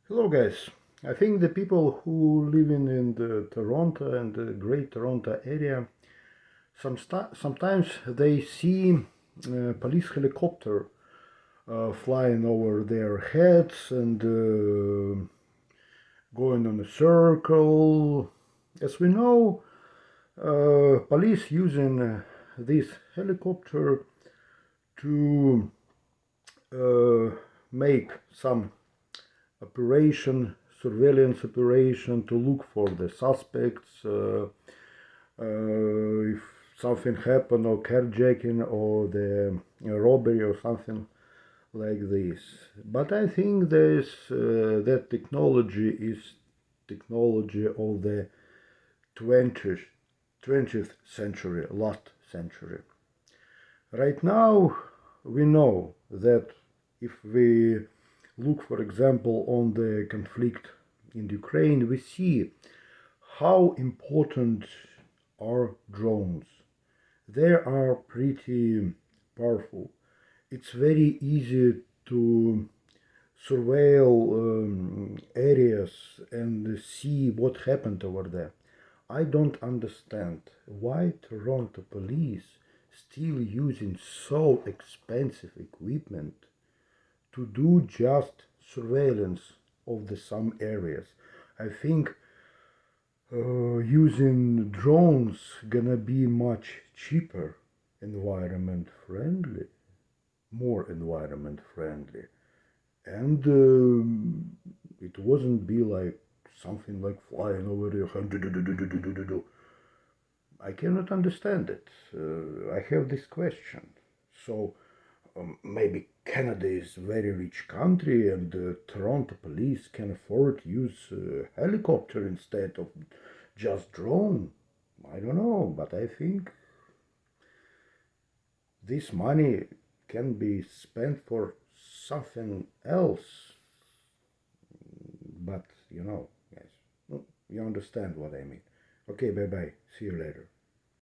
Hello guys. I think the people who live in the Toronto and the Great Toronto area, sometimes they see police helicopter flying over their heads and going on a circle. As we know, police using this helicopter to uh, make some surveillance operation to look for the suspects, if something happened or carjacking or the robbery or something like this. But I think that technology is technology of the 20th, 20th century, last century. Right now, we know that if we look, for example, on the conflict in Ukraine, we see how important are drones. They are pretty powerful. It's very easy to surveil areas and see what happened over there. I don't understand why Toronto police still using so expensive equipment to do just surveillance of the some areas. I think using drones gonna be much cheaper, environment friendly, more environment friendly, and it wasn't be like something like flying over your head. I cannot understand it. I have this question. So maybe Canada is a very rich country and the Toronto police can afford to use helicopter instead of just drone. I don't know, but I think this money can be spent for something else. But guys, you understand what I mean. Okay, bye bye. See you later.